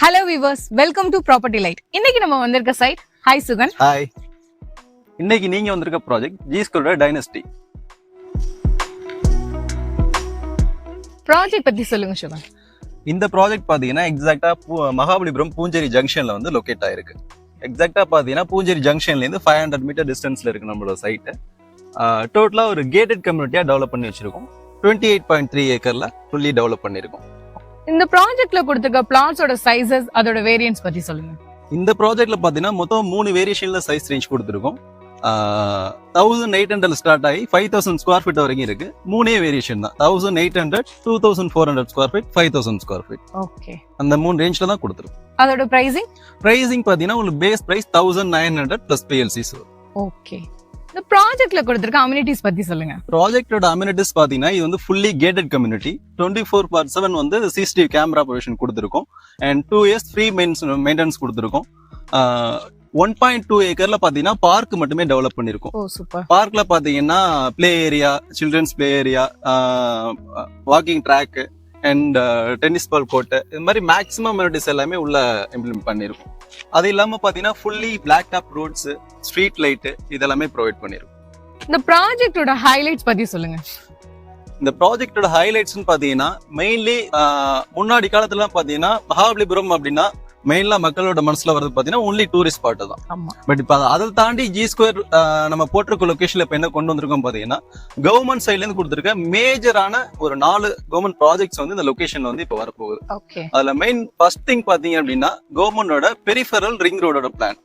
Hello viewers, welcome to Property Light. இன்னைக்கு நம்ம வந்திருக்க சைட். Hi சுகன். Hi. இன்னைக்கு நீங்க வந்திருக்க ப்ராஜெக்ட் G-Square டைனஸ்டி. ப்ராஜெக்ட் பத்தி சொல்லுங்க சுகன். இந்த ப்ராஜெக்ட் பாத்தீங்கன்னா எக்ஸாக்ட்டா மகாபலிபுரம் பூஞ்சேரி ஜங்ஷன்ல வந்து லொகேட் ஆயிருக்கு. எக்ஸாக்ட்டா பாத்தீங்கன்னா பூஞ்சேரி ஜங்ஷன்ல இருந்து 500 மீட்டர் டிஸ்டன்ஸ்ல இருக்கு நம்மளோட சைட். டோட்டலா ஒரு கேட்டட் கம்யூனிட்டியா டெவலப் பண்ணி வச்சிருக்கோம். 28.3 ஏக்கர்ல ஃபுல்லி டெவலப் பண்ணிருக்கோம். இந்த ப்ராஜெக்ட்ல கொடுத்திருக்க பிளாட்ஸோட சைஸஸ் அதோட வேரியன்ஸ் பத்தி சொல்லுங்க. இந்த ப்ராஜெக்ட்ல பாத்தீங்கன்னா மொத்தம் 3 வேரியேஷன்ல சைஸ் ரேஞ்ச் கொடுத்துருக்கோம். 1800 ஸ்டார்ட் ஆகி 5000 ஸ்கொயர் ஃபீட் வரைக்கும் இருக்கு. மூணே வேரியேஷன் தான். 1800, 2400 square feet, 5000 square feet. Okay. அந்த 3 ரேஞ்ச்ல தான் கொடுத்துருக்கோம். அதோட பிரைசிங் பாத்தீங்கன்னா உங்களுக்கு base price 1900 plus PLCs. Okay. இந்த ப்ராஜெக்ட்ல கொடுத்திருக்க அம்யூனிட்டிஸ் பத்தி சொல்லுங்க. ப்ராஜெக்ட்டோட அம்யூனிட்டிஸ் பாத்தீங்கன்னா இது வந்து ஃபுல்லி கேட்டட் கம்யூனிட்டி. 24/7 வந்து CCTV கேமரா ப்ரொவிஷன் கொடுத்துருக்கோம். அண்ட் 2 இயர்ஸ் ஃப்ரீ மெயின்டெனன்ஸ் கொடுத்துருக்கோம். 1.2 ஏக்கர்ல பாத்தீங்கன்னா பார்க் மட்டுமே டெவலப் பண்ணிருக்கோம். Oh super. பார்க்ல பாத்தீங்கன்னா play area, children's play area, walking track and tennis ball court, இது மாதிரி மேக்ஸிமம் அம்யூனிட்டிஸ் எல்லாமே உள்ள இம்ப்ளிமெண்ட் பண்ணிருக்கோம். அது இல்லாம பாத்தீங்கன்னா fully black top roads, street light இதெல்லாமே ப்ரொவைட் பண்ணிருக்கோம். இந்த ப்ராஜெக்ட்டோட ஹைலைட்ஸ் பத்தி சொல்லுங்க. இந்த ப்ராஜெக்டோட ஹைலைட்ஸ்னு பாத்தீங்கன்னா மெயின்லி முன்னாடி காலத்துல பாத்தீங்கன்னா மகாபலிபுரம் அப்படின்னா மெயின்லா மக்களோட மனசுல வரது பாத்தீங்கன்னா ஒன்லி டூரிஸ்ட் ஸ்பாட் தான். பட் இப்ப அதை தாண்டி G-Square நம்ம போட்டிருக்க லொகேஷன்ல இப்ப என்ன கொண்டு வந்திருக்கோம் பாத்தீங்கன்னா கவர்மெண்ட் சைட்ல இருந்து கொடுத்திருக்க மேஜரான ஒரு 4 கவர்மெண்ட் ப்ராஜெக்ட்ஸ் வந்து இந்த லொகேஷன்ல வந்து இப்ப வரப்போகுது. அதுல மெயின் ஃபர்ஸ்ட் திங் பாத்தீங்க அப்படின்னா கவர்மெண்டோட பெரிஃபரல் ரிங் ரோடோட பிளான்.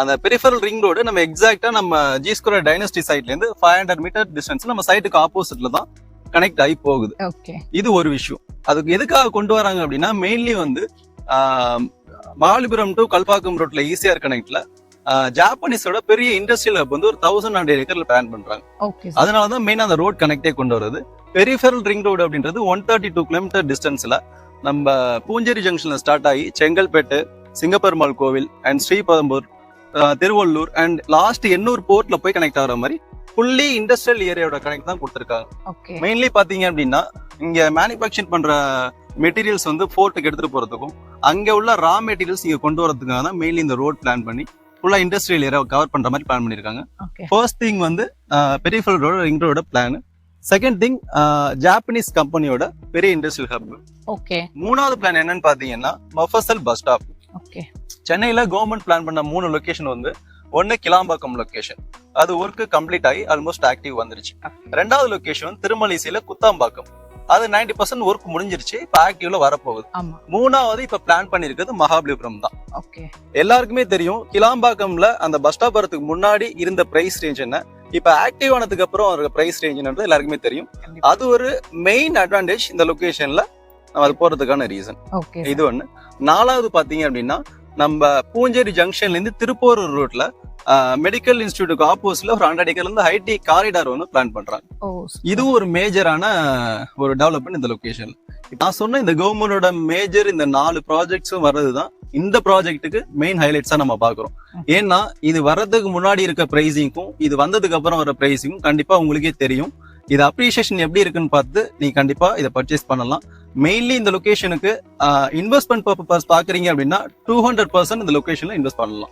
அந்த பெரிஃபரல் ரிங் ரோடு நம்ம எக்ஸாக்டா நம்ம G-Square டைனஸ்டி சைட்ல இருந்து 500 மீட்டர் டிஸ்டன்ஸ் நம்ம சைட்டுக்கு ஆப்போசிட்ல தான் கனெக்ட் ஆகி போகுது. இது ஒரு விஷயம். அதுக்கு எதுக்காக கொண்டு வராங்க அப்படின்னா மெயின்லி வந்து மகாபலிபுரம் டு கல்பாக்கம் ரோட்ல ECR கனெக்ட்ல ஜாப்பனீஸோட பெரிய இண்டஸ்ட்ரியல் ஹப் வந்து ஒரு 1100 ஏக்கர்ல பிளான் பண்றாங்க. அதனாலதான் மெயினா அந்த ரோட் கனெக்டே கொண்டு வருது. பெரிஃபரல் ரிங் ரோடு அப்படின்றது 132 கிலோமீட்டர் டிஸ்டன்ஸ்ல நம்ம பூஞ்சேரி ஜங்ஷன்ல ஸ்டார்ட் ஆகி Chengalpattu, Singaperumal Koil and Sriperumbudur, Tiruvallur and last Ennore போர்ட்ல போய் கனெக்ட் ஆகிற மாதிரி ஃபுல்லி இண்டஸ்ட்ரியல் ஏரியாவோட கனெக்ட் தான் கொடுத்துருக்காங்க. மெயின்லி பாத்தீங்க அப்படின்னா இங்க மேனுபேக்சர் பண்ற மெட்டீரியல்ஸ் வந்து போர்ட்டுக்கு எடுத்துட்டு போறதுக்கும் அங்க உள்ள ரா மெட்டீரியல்ஸ் இங்க கொண்டு வரதுக்காக தான் மெயின்லி இந்த ரோட் பிளான் பண்ணி ஃபுல்லா இண்டஸ்ட்ரியல் ஏரியா கவர் பண்ற மாதிரி பிளான் பண்ணிருக்காங்க. ஃபர்ஸ்ட் திங் வந்து பெரிஃபரல் ரோடு ரிங் ரோட பிளான். செகண்ட் திங் ஜாப்பனீஸ் கம்பெனியோட பெரிய இண்டஸ்ட்ரியல் ஹப். மூணாவது பிளான் என்னன்னு பாத்தீங்கன்னா மஃபசல் பஸ் ஸ்டாப். சென்னையில கவர்மெண்ட் பிளான் பண்ண 3 லொகேஷன் வந்து ஒன்னு கிளாம்பாக்கம் லொகேஷன், அது ஒர்க் கம்ப்ளீட் ஆகி ஆல்மோஸ்ட் ஆக்டிவ் வந்துருச்சு. ரெண்டாவது லொகேஷன் திருமலிசையில குத்தாம்பாக்கம், அது 90% ஒர்க் முடிஞ்சிருச்சு, இப்ப ஆக்டிவ்ல வரப்போகுது. மூணாவது இப்ப பிளான் பண்ணிருக்கிறது மகாபலிபுரம் தான். எல்லாருக்குமே தெரியும் கிளாம்பாக்கம்ல அந்த பஸ் ஸ்டாப் வரதுக்கு முன்னாடி இருந்த பிரைஸ் ரேஞ்ச் என்ன, இப்ப ஆக்டிவ் ஆனதுக்கு அப்புறம் பிரைஸ் ரேஞ்ச் எல்லாருக்குமே தெரியும். அது ஒரு மெயின் அட்வான்டேஜ் இந்த லொகேஷன்ல நம்ம அது போறதுக்கான ரீசன். இது ஒண்ணு. நாலாவது பாத்தீங்க அப்படின்னா நம்ம பூஞ்சேரி ஜங்ஷன்ல இருந்து திருப்பூர் ரோட்ல மெடிக்கல் இன்ஸ்டிடியூட்டுக்கு ஆப்போசிட்ல ஒரு 100 ஏக்கர்ல இருந்து ஹைடி காரிடார் ஒன்று பிளான் பண்றாங்க. இது ஒரு மேஜரான ஒரு டெவலப்மெண்ட் இந்த லொகேஷன்ல. நான் சொன்ன இந்த கவர்மெண்டோட மேஜர் இந்த 4 ப்ராஜெக்ட்ஸும் வர்றதுதான் இந்த ப்ராஜெக்ட்டுக்கு மெயின் ஹைலைட்ஸா நம்ம பாக்குறோம். ஏன்னா இது வர்றதுக்கு முன்னாடி இருக்க பிரைசிங்கும் இது வந்ததுக்கு அப்புறம் வர பிரைசிங்கும் கண்டிப்பா உங்களுக்கே தெரியும். இது அப்ரிசியேஷன் எப்படி இருக்குன்னு பார்த்து நீங்க கண்டிப்பா இதை பர்ச்சேஸ் பண்ணலாம். மெயின்லி இந்த லொகேஷனுக்கு இன்வெஸ்ட்மெண்ட் பர்பஸ் பாக்குறீங்க அப்படின்னா 200% இந்த லொகேஷன்ல இன்வெஸ்ட் பண்ணலாம்.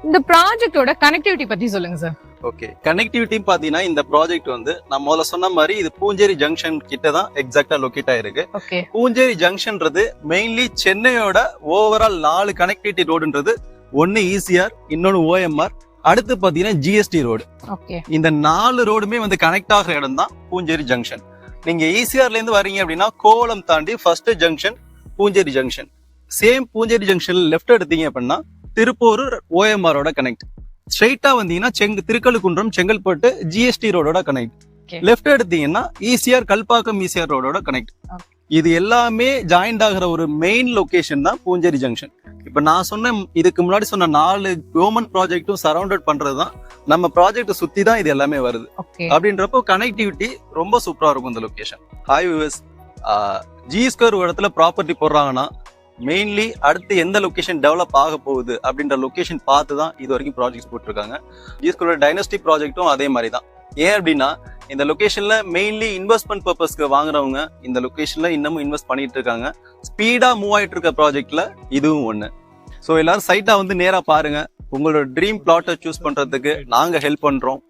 இந்த ப்ராஜெக்ட்டோட கனெக்டிவிட்டி பத்தி சொல்லுங்க சார். ஓகே, கனெக்டிவிட்டி பாத்தீங்கன்னா இந்த ப்ராஜெக்ட் வந்து நான் முதல்ல சொன்ன மாதிரி இது பூஞ்சேரி ஜங்ஷன் கிட்ட தான் எக்ஸாக்டா லொகேட் ஆயிருக்கு. பூஞ்சேரி ஜங்ஷன்ன்றது மெயின்லி சென்னையோட ஓவரால் 4 கனெக்டிவிட்டி ரோடுன்றது ஒன்னு ECR, இன்னொன்னு OMR, அடுத்து பாத்தீங்கன்னா GST ரோடு. இந்த 4 ரோடுமே வந்து கனெக்ட் ஆகிற இடம் தான் பூஞ்சேரி ஜங்ஷன். நீங்க ECRல இருந்து வரீங்க அப்படின்னா கோவளம் தாண்டி first junction Poonjeri junction. Same Poonjeri ஜங்ஷன்ல லெஃப்ட் எடுத்தீங்க அப்படின்னா திருப்பூர் OMR கனெக்ட். ஸ்ட்ரெயிட்டா வந்தீங்கன்னா திருக்கழுக்குன்றம் செங்கல்பட்டு GST ரோடோட கனெக்ட். லெஃப்ட் எடுத்தீங்கன்னா ECR கல்பாக்கம் ECR ரோடோட கனெக்ட். இது எல்லாமே ஜாயிண்ட் ஆகிற ஒரு மெயின் லொகேஷன் தான் பூஞ்சேரி ஜங்ஷன். இப்ப நான் சொன்ன இதுக்கு முன்னாடி சொன்ன 4 கவர்மெண்ட் ப்ராஜெக்டும் சரௌண்டட் பண்றதுதான் நம்ம ப்ராஜெக்ட் சுத்தி தான் இது எல்லாமே வருது. அப்படின்றப்போ கனெக்டிவிட்டி ரொம்ப சூப்பரா இருக்கும் இந்த லொகேஷன். ஹாய் வியூவர்ஸ், G-Square ஒரு இடத்துல ப்ராப்பர்ட்டி போடுறாங்கன்னா மெயின்லி அடுத்து எந்த லொகேஷன் டெவலப் ஆக போகுது அப்படின்ற லொகேஷன் பார்த்து தான் இது வரைக்கும் ப்ராஜெக்ட்ஸ் போட்டிருக்காங்க. G-Square டைனஸ்டி ப்ராஜெக்டும் அதே மாதிரி தான். ஏன் அப்படின்னா இந்த லொகேஷன்ல மெயின்லி இன்வெஸ்ட்மெண்ட் பர்பஸ்க்கு வாங்குறவங்க இந்த லொகேஷன்ல இன்னமும் இன்வெஸ்ட் பண்ணிட்டு இருக்காங்க. ஸ்பீடா மூவ் ஆயிட்டு இருக்க ப்ராஜெக்ட்ல இதுவும் ஒண்ணு. ஸோ எல்லாரும் சைட்டா வந்து நேரா பாருங்க. உங்களோட ட்ரீம் பிளாட்டை சூஸ் பண்றதுக்கு நாங்க ஹெல்ப் பண்றோம்.